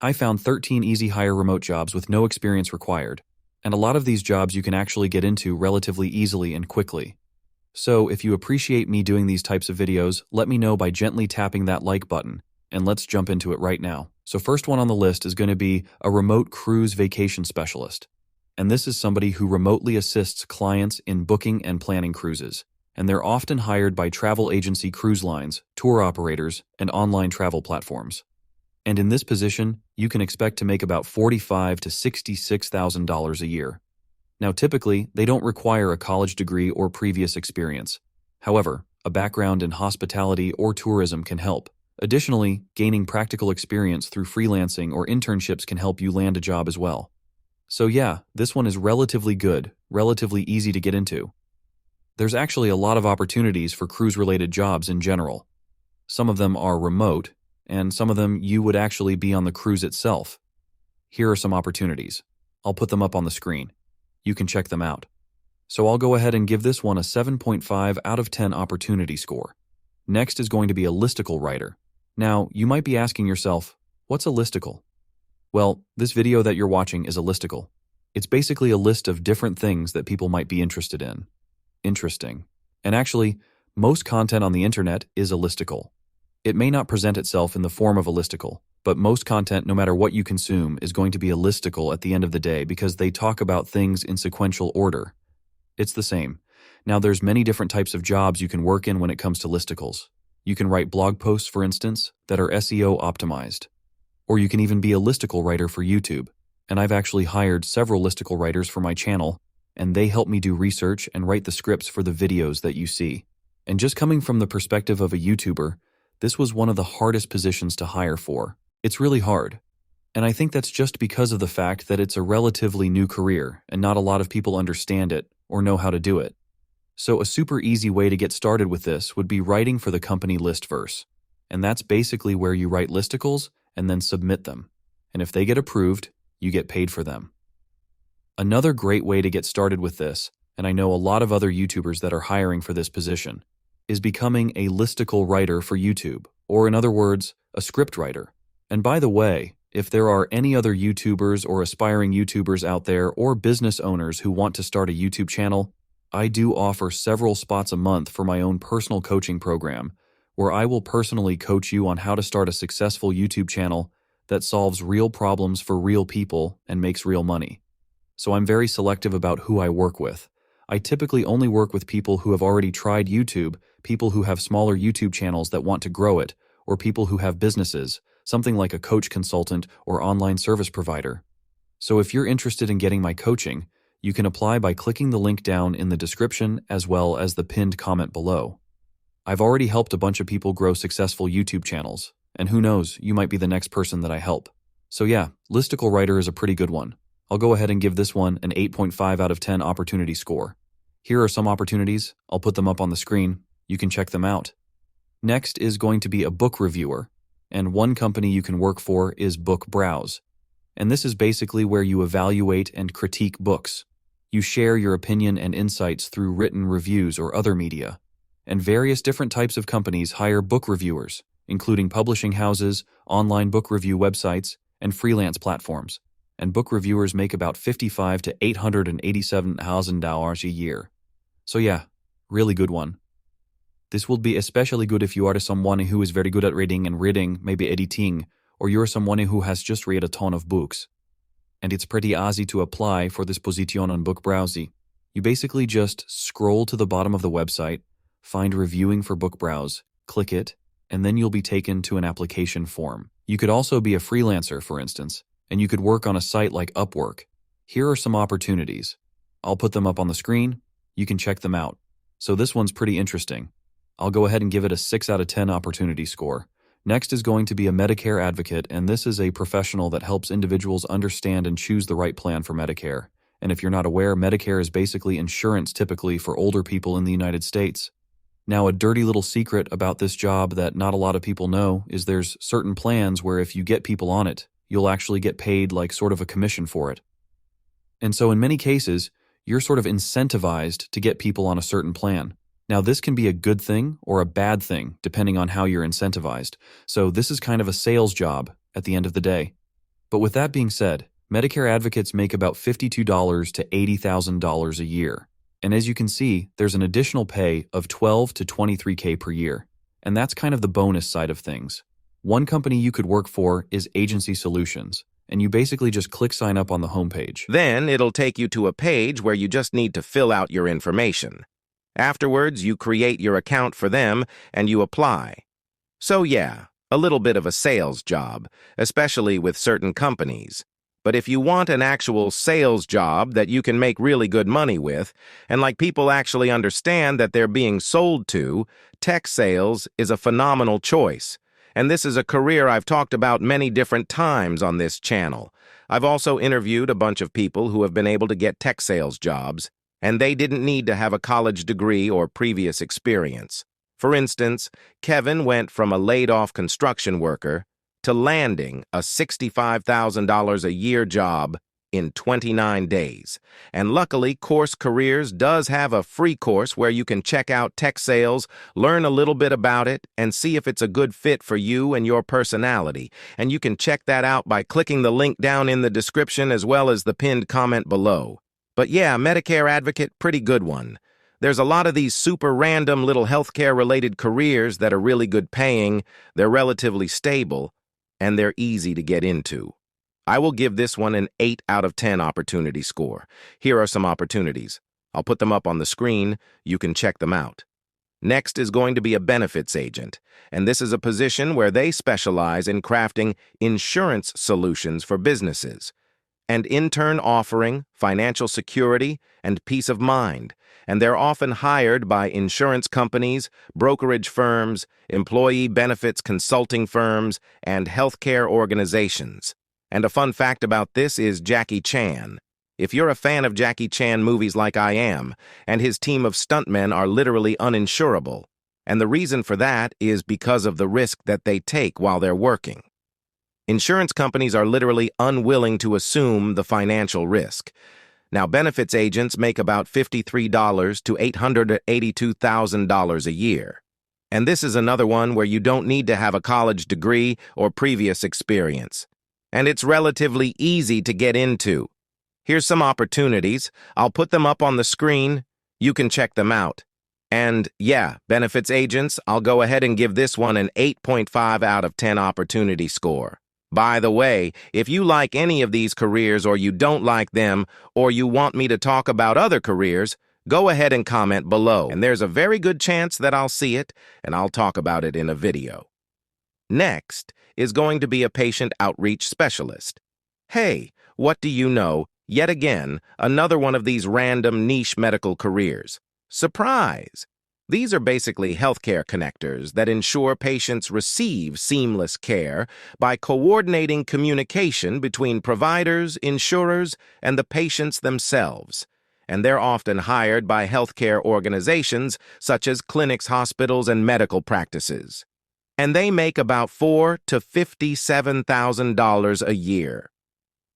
I found 13 easy hire remote jobs with no experience required, and a lot of these jobs you can actually get into relatively easily and quickly. So if you appreciate me doing these types of videos, let me know by gently tapping that like button, and let's jump into it right now. So first one on the list is going to be a remote cruise vacation specialist. And this is somebody who remotely assists clients in booking and planning cruises. And they're often hired by travel agency cruise lines, tour operators, and online travel platforms. And in this position, you can expect to make about $45,000 to $66,000 a year. Now, typically, they don't require a college degree or previous experience. However, a background in hospitality or tourism can help. Additionally, gaining practical experience through freelancing or internships can help you land a job as well. So yeah, this one is relatively good, relatively easy to get into. There's actually a lot of opportunities for cruise-related jobs in general. Some of them are remote, and some of them you would actually be on the cruise itself. Here are some opportunities. I'll put them up on the screen. You can check them out. So I'll go ahead and give this one a 7.5 out of 10 opportunity score. Next is going to be a listicle writer. Now, you might be asking yourself, what's a listicle? Well, this video that you're watching is a listicle. It's basically a list of different things that people might be interested in. Interesting. And actually, most content on the internet is a listicle. It may not present itself in the form of a listicle, but most content, no matter what you consume, is going to be a listicle at the end of the day because they talk about things in sequential order. It's the same. Now, there's many different types of jobs you can work in when it comes to listicles. You can write blog posts, for instance, that are SEO optimized. Or you can even be a listicle writer for YouTube. And I've actually hired several listicle writers for my channel, and they help me do research and write the scripts for the videos that you see. And just coming from the perspective of a YouTuber, this was one of the hardest positions to hire for. It's really hard. And I think that's just because of the fact that it's a relatively new career and not a lot of people understand it or know how to do it. So a super easy way to get started with this would be writing for the company Listverse. And that's basically where you write listicles and then submit them. And if they get approved, you get paid for them. Another great way to get started with this, and I know a lot of other YouTubers that are hiring for this position, is becoming a listicle writer for YouTube, or in other words, a script writer. And by the way, if there are any other YouTubers or aspiring YouTubers out there or business owners who want to start a YouTube channel, I do offer several spots a month for my own personal coaching program, where I will personally coach you on how to start a successful YouTube channel that solves real problems for real people and makes real money. So I'm very selective about who I work with. I typically only work with people who have already tried YouTube, people who have smaller YouTube channels that want to grow it, or people who have businesses, something like a coach consultant or online service provider. So if you're interested in getting my coaching, you can apply by clicking the link down in the description as well as the pinned comment below. I've already helped a bunch of people grow successful YouTube channels, and who knows, you might be the next person that I help. So yeah, listicle writer is a pretty good one. I'll go ahead and give this one an 8.5 out of 10 opportunity score. Here are some opportunities. I'll put them up on the screen. You can check them out. Next is going to be a book reviewer, and one company you can work for is Book Browse. And this is basically where you evaluate and critique books. You share your opinion and insights through written reviews or other media. And various different types of companies hire book reviewers, including publishing houses, online book review websites, and freelance platforms. And book reviewers make about $55,000 to $887,000 a year. So yeah, really good one. This will be especially good if you are someone who is very good at reading and maybe editing, or you're someone who has just read a ton of books. And it's pretty easy to apply for this position on Book Browse. You basically just scroll to the bottom of the website, find reviewing for Book Browse, click it, and then you'll be taken to an application form. You could also be a freelancer, for instance, and you could work on a site like Upwork. Here are some opportunities. I'll put them up on the screen. You can check them out. So this one's pretty interesting. I'll go ahead and give it a 6 out of 10 opportunity score. Next is going to be a Medicare advocate, and this is a professional that helps individuals understand and choose the right plan for Medicare. And if you're not aware, Medicare is basically insurance typically for older people in the United States. Now, a dirty little secret about this job that not a lot of people know is there's certain plans where if you get people on it, you'll actually get paid like sort of a commission for it. And so in many cases, you're sort of incentivized to get people on a certain plan. Now, this can be a good thing or a bad thing, depending on how you're incentivized. So this is kind of a sales job at the end of the day. But with that being said, Medicare advocates make about $52 to $80,000 a year. And as you can see, there's an additional pay of $12 to $23K per year. And that's kind of the bonus side of things. One company you could work for is Agency Solutions, and you basically just click sign up on the homepage. Then it'll take you to a page where you just need to fill out your information. Afterwards, you create your account for them and you apply. So yeah, a little bit of a sales job, especially with certain companies. But if you want an actual sales job that you can make really good money with, and like people actually understand that they're being sold to, tech sales is a phenomenal choice. And this is a career I've talked about many different times on this channel. I've also interviewed a bunch of people who have been able to get tech sales jobs, and they didn't need to have a college degree or previous experience. For instance, Kevin went from a laid-off construction worker to landing a $65,000 a year job in 29 days. And luckily, Course Careers does have a free course where you can check out tech sales, learn a little bit about it, and see if it's a good fit for you and your personality. And you can check that out by clicking the link down in the description as well as the pinned comment below. But yeah, Medicare Advocate, pretty good one. There's a lot of these super random little healthcare-related careers that are really good paying, they're relatively stable, and they're easy to get into. I will give this one an 8 out of 10 opportunity score. Here are some opportunities. I'll put them up on the screen. You can check them out. Next is going to be a benefits agent, and this is a position where they specialize in crafting insurance solutions for businesses, and in turn offering financial security and peace of mind. And they're often hired by insurance companies, brokerage firms, employee benefits consulting firms, and healthcare organizations. And a fun fact about this is Jackie Chan. If you're a fan of Jackie Chan movies like I am, and his team of stuntmen are literally uninsurable. And the reason for that is because of the risk that they take while they're working. Insurance companies are literally unwilling to assume the financial risk. Now, benefits agents make about $53 to $882,000 a year. And this is another one where you don't need to have a college degree or previous experience. And it's relatively easy to get into. Here's some opportunities. I'll put them up on the screen. You can check them out. And yeah, benefits agents, I'll go ahead and give this one an 8.5 out of 10 opportunity score. By the way, if you like any of these careers or you don't like them, or you want me to talk about other careers, go ahead and comment below, and there's a very good chance that I'll see it, and I'll talk about it in a video. Next is going to be a patient outreach specialist. Hey, what do you know? Yet again, another one of these random niche medical careers. Surprise! These are basically healthcare connectors that ensure patients receive seamless care by coordinating communication between providers, insurers, and the patients themselves. And they're often hired by healthcare organizations such as clinics, hospitals, and medical practices. And they make about $4,000 to $57,000 a year.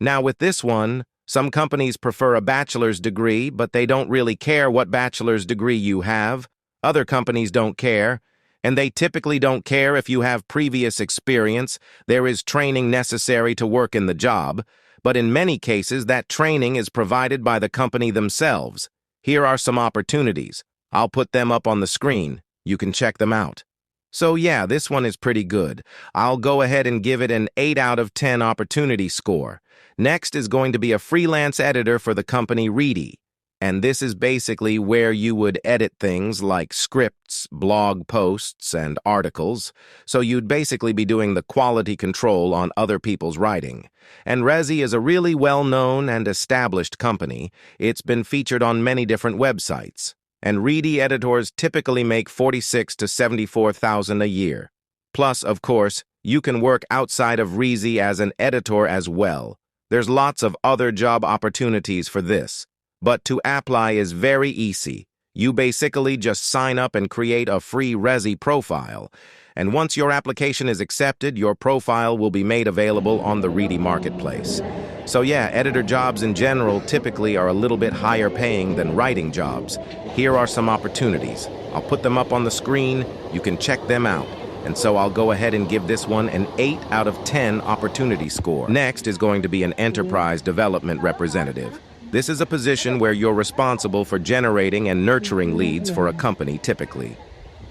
Now with this one, some companies prefer a bachelor's degree, but they don't really care what bachelor's degree you have. Other companies don't care, and they typically don't care if you have previous experience. There is training necessary to work in the job, but in many cases that training is provided by the company themselves. Here are some opportunities. I'll put them up on the screen. You can check them out. So yeah, this one is pretty good. I'll go ahead and give it an 8 out of 10 opportunity score. Next is going to be a freelance editor for the company Reedy. And this is basically where you would edit things like scripts, blog posts, and articles. So you'd basically be doing the quality control on other people's writing. And Rezi is a really well-known and established company. It's been featured on many different websites. And Reedy editors typically make $46,000 to $74,000 a year. Plus, of course, you can work outside of Rezi as an editor as well. There's lots of other job opportunities for this. But to apply is very easy. You basically just sign up and create a free Rezi profile. And once your application is accepted, your profile will be made available on the Reedy marketplace. So yeah, editor jobs in general typically are a little bit higher paying than writing jobs. Here are some opportunities. I'll put them up on the screen. You can check them out. and so I'll go ahead and give this one an 8 out of 10 opportunity score. Next is going to be an enterprise development representative. This is a position where you're responsible for generating and nurturing leads for a company typically.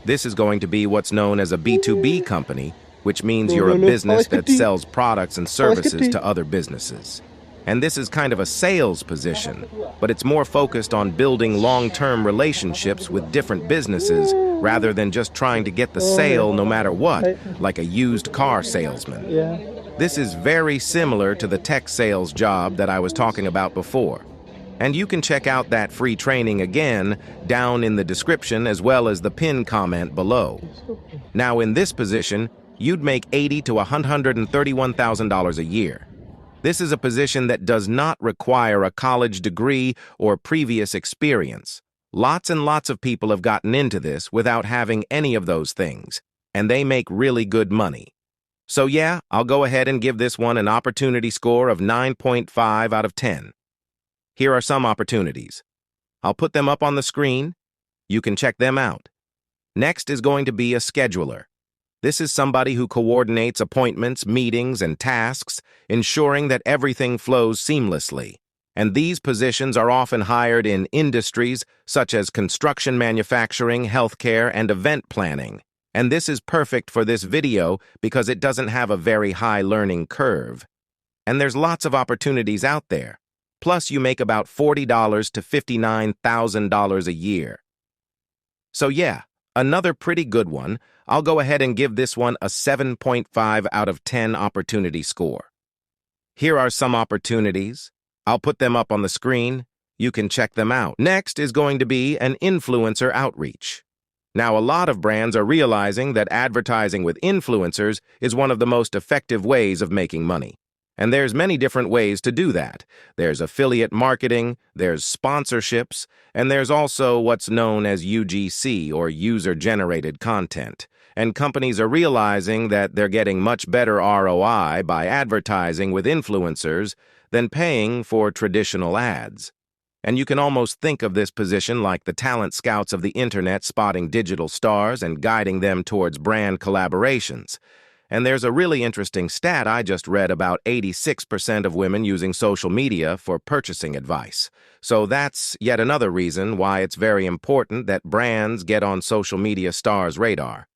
This is going to be what's known as a B2B company, which means you're a business that sells products and services to other businesses. And this is kind of a sales position, but it's more focused on building long-term relationships with different businesses rather than just trying to get the sale no matter what, like a used car salesman. This is very similar to the tech sales job that I was talking about before. And you can check out that free training again down in the description as well as the pinned comment below. Now in this position, you'd make $80,000 to $131,000 a year. This is a position that does not require a college degree or previous experience. Lots and lots of people have gotten into this without having any of those things, and they make really good money. So yeah, I'll go ahead and give this one an opportunity score of 9.5 out of 10. Here are some opportunities. I'll put them up on the screen. You can check them out. Next is going to be a scheduler. This is somebody who coordinates appointments, meetings, and tasks, ensuring that everything flows seamlessly. And these positions are often hired in industries such as construction manufacturing, healthcare, and event planning. And this is perfect for this video because it doesn't have a very high learning curve. And there's lots of opportunities out there. Plus, you make about $40,000 to $59,000 a year. So yeah, another pretty good one. I'll go ahead and give this one a 7.5 out of 10 opportunity score. Here are some opportunities. I'll put them up on the screen. You can check them out. Next is going to be an influencer outreach. Now, a lot of brands are realizing that advertising with influencers is one of the most effective ways of making money. And there's many different ways to do that. There's affiliate marketing, there's sponsorships, and there's also what's known as UGC, or user-generated content. And companies are realizing that they're getting much better ROI by advertising with influencers than paying for traditional ads. And you can almost think of this position like the talent scouts of the internet spotting digital stars and guiding them towards brand collaborations. And there's a really interesting stat I just read about 86% of women using social media for purchasing advice. So that's yet another reason why it's very important that brands get on social media stars' radar.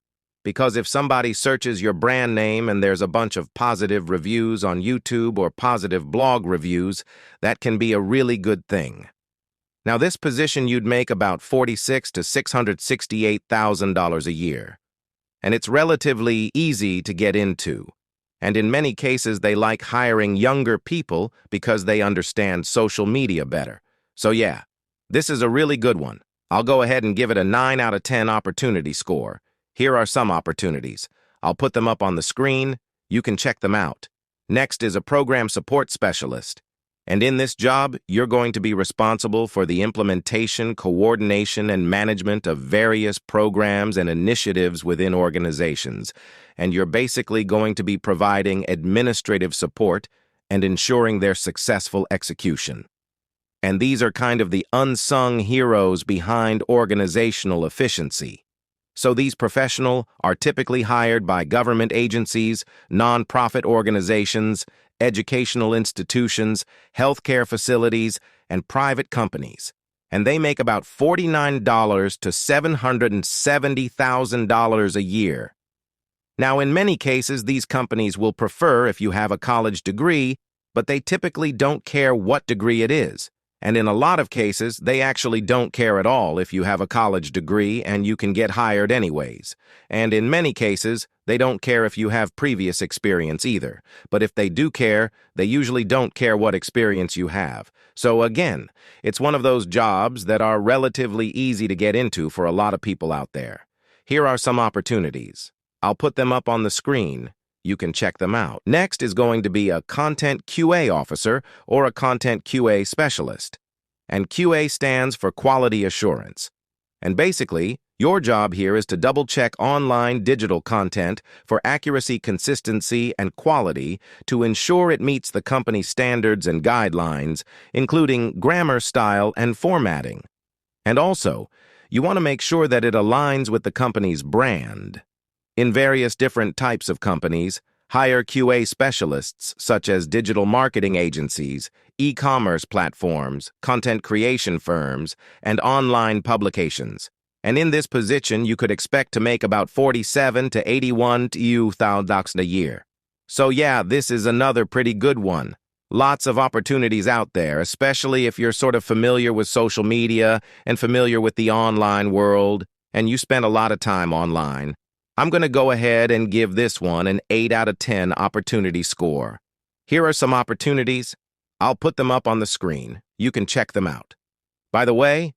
Because if somebody searches your brand name and there's a bunch of positive reviews on YouTube or positive blog reviews, that can be a really good thing. Now, this position you'd make about $46,000 to $668,000 a year. And it's relatively easy to get into. And in many cases, they like hiring younger people because they understand social media better. So yeah, this is a really good one. I'll go ahead and give it a 9 out of 10 opportunity score. Here are some opportunities. I'll put them up on the screen. You can check them out. Next is a program support specialist. And in this job, you're going to be responsible for the implementation, coordination, and management of various programs and initiatives within organizations. And you're basically going to be providing administrative support and ensuring their successful execution. And these are kind of the unsung heroes behind organizational efficiency. So these professionals are typically hired by government agencies, nonprofit organizations, educational institutions, healthcare facilities, and private companies. And they make about $49,000 to $770,000 a year. Now, in many cases, these companies will prefer if you have a college degree, but they typically don't care what degree it is. And in a lot of cases, they actually don't care at all if you have a college degree and you can get hired anyways. And in many cases, they don't care if you have previous experience either. But if they do care, they usually don't care what experience you have. So again, it's one of those jobs that are relatively easy to get into for a lot of people out there. Here are some opportunities. I'll put them up on the screen. You can check them out. Next is going to be a Content QA officer or a Content QA specialist. And QA stands for Quality Assurance. And basically, your job here is to double-check online digital content for accuracy, consistency, and quality to ensure it meets the company's standards and guidelines, including grammar, style, and formatting. And also, you want to make sure that it aligns with the company's brand. In various different types of companies, hire QA specialists such as digital marketing agencies, e-commerce platforms, content creation firms, and online publications. And in this position, you could expect to make about 47 to 81,000 a year. So yeah, this is another pretty good one. Lots of opportunities out there, especially if you're sort of familiar with social media and familiar with the online world, and you spend a lot of time online. I'm going to go ahead and give this one an 8 out of 10 opportunity score. Here are some opportunities. I'll put them up on the screen. You can check them out. By the way,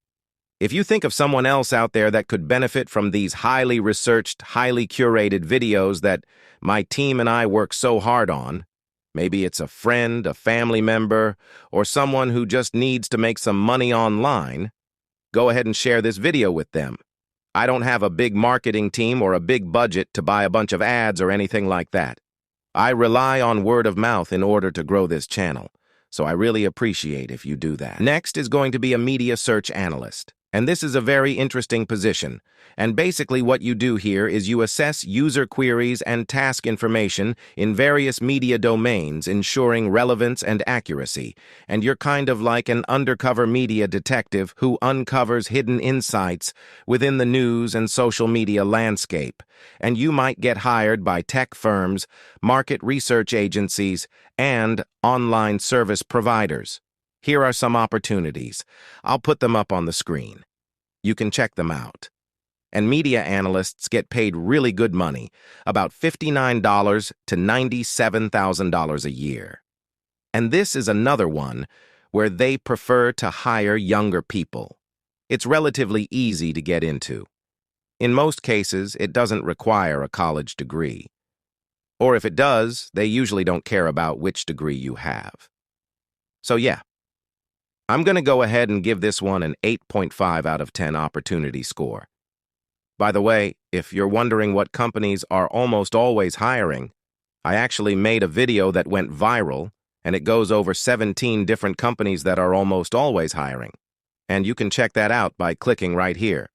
if you think of someone else out there that could benefit from these highly researched, highly curated videos that my team and I work so hard on, maybe it's a friend, a family member, or someone who just needs to make some money online, go ahead and share this video with them. I don't have a big marketing team or a big budget to buy a bunch of ads or anything like that. I rely on word of mouth in order to grow this channel, so I really appreciate if you do that. Next is going to be a media search analyst. And this is a very interesting position. And basically what you do here is you assess user queries and task information in various media domains, ensuring relevance and accuracy. And you're kind of like an undercover media detective who uncovers hidden insights within the news and social media landscape. And you might get hired by tech firms, market research agencies, and online service providers. Here are some opportunities. I'll put them up on the screen. You can check them out. And media analysts get paid really good money, about $59 to $97,000 a year. And this is another one where they prefer to hire younger people. It's relatively easy to get into. In most cases, it doesn't require a college degree. Or if it does, they usually don't care about which degree you have. So yeah. I'm going to go ahead and give this one an 8.5 out of 10 opportunity score. By the way, if you're wondering what companies are almost always hiring, I actually made a video that went viral, and it goes over 17 different companies that are almost always hiring. And you can check that out by clicking right here.